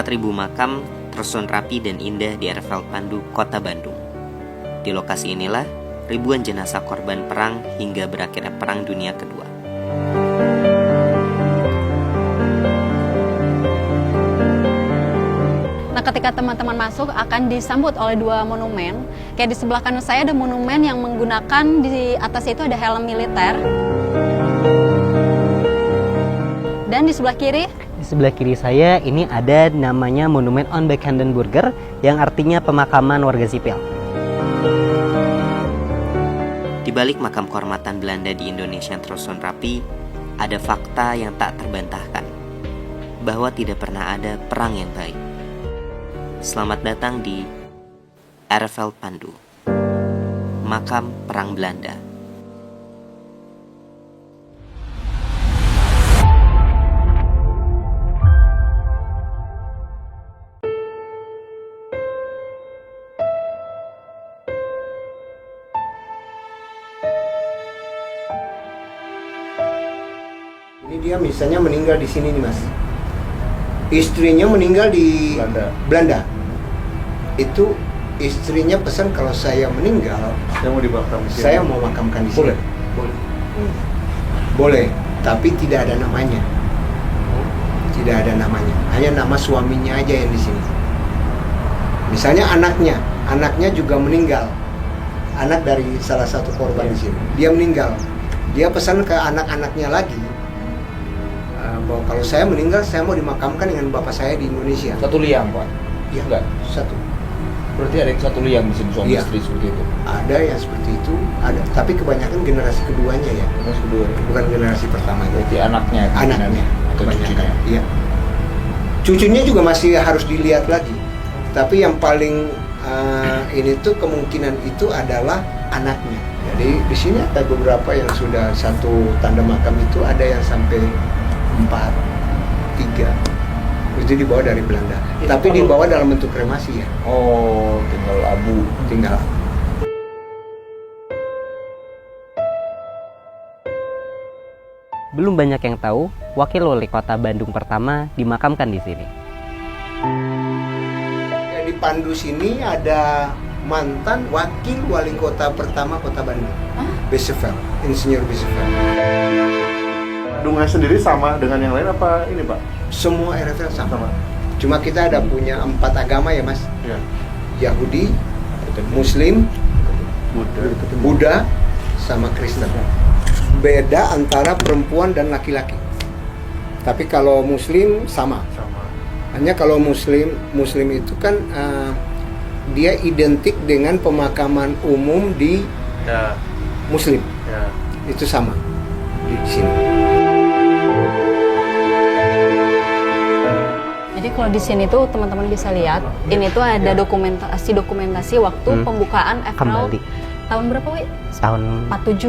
4.000 makam tersusun rapi dan indah di Airfield Pandu, Kota Bandung. Di lokasi inilah ribuan jenazah korban perang hingga berakhirnya Perang Dunia Kedua. Nah, ketika teman-teman masuk akan disambut oleh dua monumen. Kayak di sebelah kanan saya ada monumen yang menggunakan di atas itu ada helm militer. Dan di sebelah kiri? Di sebelah kiri saya ini ada namanya Monumen Onbekkendenburger yang artinya pemakaman warga sipil. Di balik makam kehormatan Belanda di Indonesia yang tersusun rapi, ada fakta yang tak terbantahkan, bahwa tidak pernah ada perang yang baik. Selamat datang di Airfield Pandu, makam perang Belanda. Ini dia misalnya meninggal di sini nih Mas. Istrinya meninggal di Belanda. Itu istrinya pesan kalau saya meninggal, saya mau makamkan di sini. Boleh, tapi tidak ada namanya. Tidak ada namanya. Hanya nama suaminya aja yang di sini. Misalnya anaknya juga meninggal. Anak dari salah satu korban di sini. Dia meninggal. Dia pesan ke anak-anaknya lagi. Bahwa kalau saya meninggal, saya mau dimakamkan dengan bapak saya di Indonesia. Satu liang, Pak? Iya, enggak. Satu. Berarti ada yang satu liang di sini, suami istri seperti itu? Ada yang seperti itu, ada. Tapi kebanyakan generasi keduanya ya. Generasi kedua? Bukan generasi pertama. Berarti anaknya? Anaknya. Atau cucunya? Iya. Cucunya juga masih harus dilihat lagi. Tapi yang paling ini tuh kemungkinan itu adalah anaknya. Jadi di sini ada beberapa yang sudah satu tanda makam itu ada yang sampai 4, 3 itu dibawa dari Belanda, tapi dibawa dalam bentuk kremasi ya. Oh, tinggal abu. Tinggal. Belum banyak yang tahu, Wakil Wali Kota Bandung pertama dimakamkan di sini. Ya, di Pandu sini ada mantan Wakil Wali Kota pertama Kota Bandung, Besseveld, Insinyur Besseveld. Bandungnya sendiri sama dengan yang lain apa ini Pak? Semua Airfield sama. Cuma kita ada punya 4 agama ya Mas. Ya. Yahudi, Muslim, Buddha, sama Kristen. Beda antara perempuan dan laki-laki. Tapi kalau Muslim sama. Hanya kalau Muslim itu kan dia identik dengan pemakaman umum di Muslim. Ya. Itu sama di sini. Jadi kalau di sini tuh teman-teman bisa lihat, ini tuh ada dokumentasi waktu pembukaan Airfield tahun berapa, Wi? Tahun 47.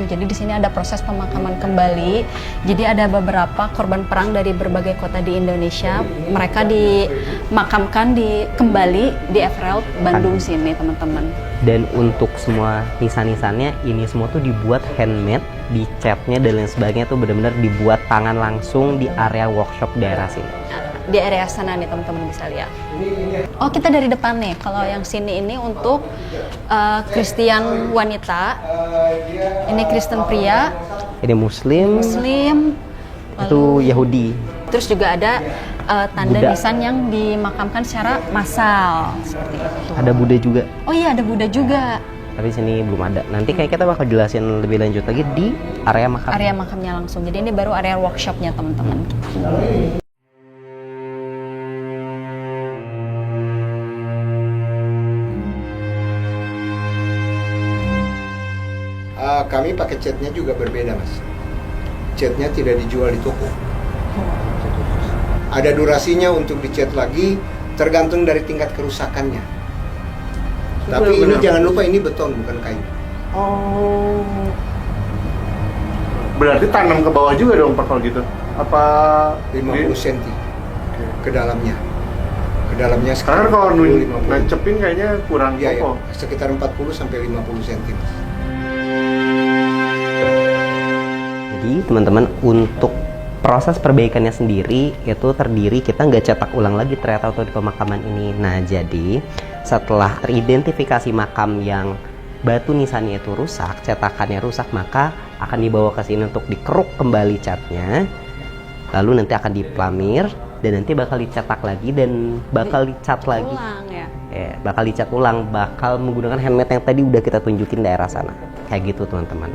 Jadi di sini ada proses pemakaman kembali. Jadi ada beberapa korban perang dari berbagai kota di Indonesia. Mereka dimakamkan kembali di Airfield Bandung sini, teman-teman. Dan untuk semua nisan-nisannya, ini semua tuh dibuat handmade, dicatnya dan lain sebagainya tuh benar-benar dibuat tangan langsung di area workshop daerah sini. Di area sana nih teman-teman bisa lihat. Oh, kita dari depan nih. Kalau yang sini ini untuk Kristen wanita, ini Kristen pria, Ini Muslim, itu Yahudi. Terus juga ada tanda Buddha. nisan yang dimakamkan secara massal seperti itu. Ada Buddha juga. Oh iya, ada Buddha juga. Tapi sini belum ada. Nanti kayak kita bakal jelasin lebih lanjut lagi di area makam. Area makamnya langsung. Jadi ini baru area workshopnya teman-teman. Kami pakai catnya juga berbeda Mas. Catnya tidak dijual di toko. Ada durasinya untuk dicat lagi, tergantung dari tingkat kerusakannya. Tapi ini jangan lupa ini beton bukan kayu. Oh. Berarti tanam ke bawah juga dong Pak kalau gitu? Apa 50 cm ke dalamnya. Ke dalamnya Karena sekitar kalau 50. nancepin kayaknya kurang Iya, kokoh. ya, sekitar 40 sampai 50 cm. Jadi teman-teman, untuk proses perbaikannya sendiri itu terdiri, kita nggak cetak ulang lagi ternyata untuk di pemakaman ini. Nah, jadi setelah teridentifikasi makam yang batu nisannya itu rusak, cetakannya rusak, maka akan dibawa ke sini untuk dikeruk kembali catnya, lalu nanti akan diplamir dan nanti bakal dicetak lagi dan bakal dicat lagi. Ulang ya. Bakal dicat ulang, bakal menggunakan handmade yang tadi udah kita tunjukin daerah sana. Kayak gitu teman-teman.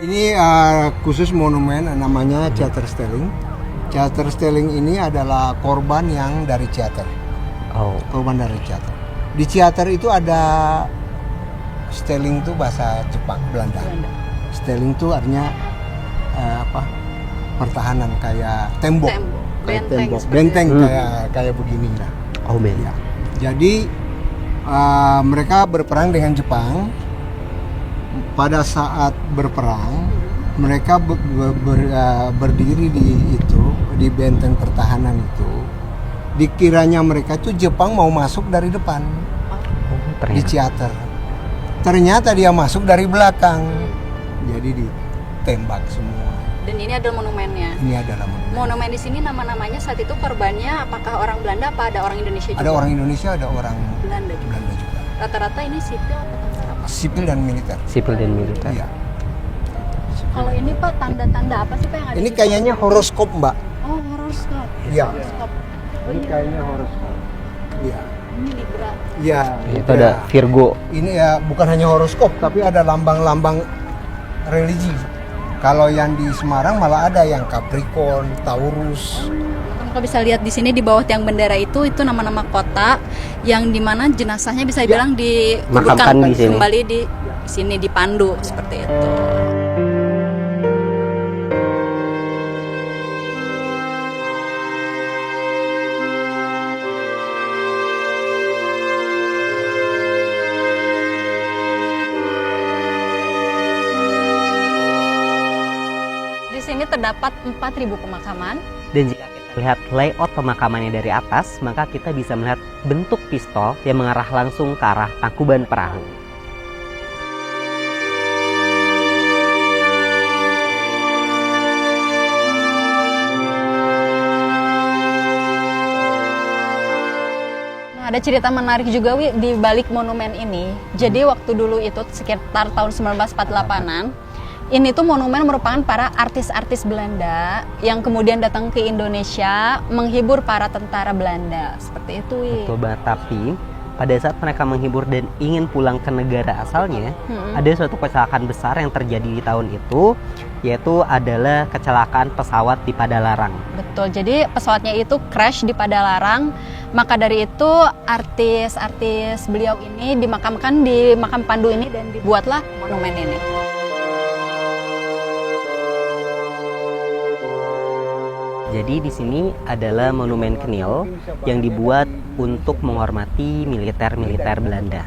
Ini khusus monumen namanya Chatterstelling. Chatterstelling ini adalah korban yang dari Chatter. Oh, Korban dari Chatter. Di Chatter itu ada Stelling itu bahasa Jepang, Belanda. Stelling itu artinya pertahanan kayak tembok. Kayak tembok, benteng kayak begini lah. oh men. Ya. Jadi mereka berperang dengan Jepang. Pada saat berperang, mereka berdiri di benteng pertahanan itu. Dikiranya mereka itu Jepang mau masuk dari depan di Chatter. Ternyata dia masuk dari belakang, jadi ditembak semua. Dan ini adalah monumennya. Ini adalah monumen. Monumen di sini nama-namanya saat itu korbannya apakah orang Belanda apa ada orang Indonesia juga? Ada orang Indonesia, ada orang Belanda juga. Belanda juga. Rata-rata ini sipil atau apa? Sipil dan militer. Sipil dan militer. Iya. Kalau ini Pak, tanda-tanda apa sih Pak yang ada? Ini di kayaknya horoskop, Mbak. sini? Oh, horoskop. Iya. Horoskop. Oh, Ini ini, kayaknya horoskop. Iya. ini Libra. Iya. Itu ada Virgo. Ini ya bukan hanya horoskop, tapi ada lambang-lambang religi. Kalau yang di Semarang malah ada yang Capricorn, Taurus. Kamu bisa lihat di sini di bawah tiang bendera itu nama-nama kota yang dimana jenazahnya bisa dibilang Makamkan dikuburkan di sini. kembali di sini di Pandu seperti itu. Di sini terdapat 4.000 pemakaman. Dan jika kita lihat layout pemakamannya dari atas, maka kita bisa melihat bentuk pistol yang mengarah langsung ke arah Tangkuban Perahu. Nah, ada cerita menarik juga Wi di balik monumen ini. Jadi waktu dulu itu sekitar tahun 1948-an, ini tuh monumen merupakan para artis-artis Belanda yang kemudian datang ke Indonesia menghibur para tentara Belanda. Seperti itu, Wi. Betul banget, tapi pada saat mereka menghibur dan ingin pulang ke negara asalnya, ada suatu kecelakaan besar yang terjadi di tahun itu, yaitu adalah kecelakaan pesawat di Padalarang. Betul. Jadi pesawatnya itu crash di Padalarang. Maka dari itu artis-artis beliau ini dimakamkan di makam Pandu ini dan dibuatlah monumen ini. Jadi di sini adalah monumen Kenil yang dibuat untuk menghormati militer-militer Belanda.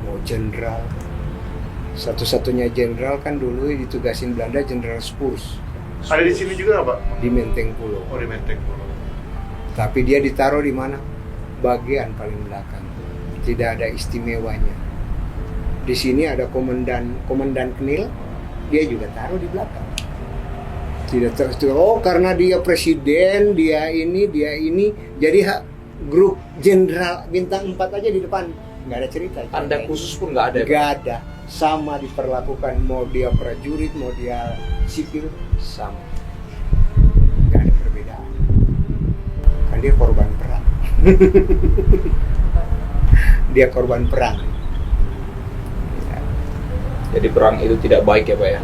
Mau jenderal, satu-satunya jenderal kan dulu ditugasin Belanda Jenderal Spurs Ada di sini juga nggak, Pak? di Menteng Pulo. Oh, di Menteng Pulo. Tapi dia ditaruh di mana? Bagian paling belakang. Tidak ada istimewanya. Di sini ada komandan Knil, dia juga taruh di belakang. Tidak oh karena dia presiden, dia ini, jadi grup jenderal bintang 4 aja di depan. Nggak ada cerita. Tanda khusus pun nggak ada. Nggak ada. Sama diperlakukan, mau dia prajurit, mau dia sipil, sama. Nggak ada perbedaan. Kan dia korban perang. Jadi perang itu tidak baik ya Pak ya?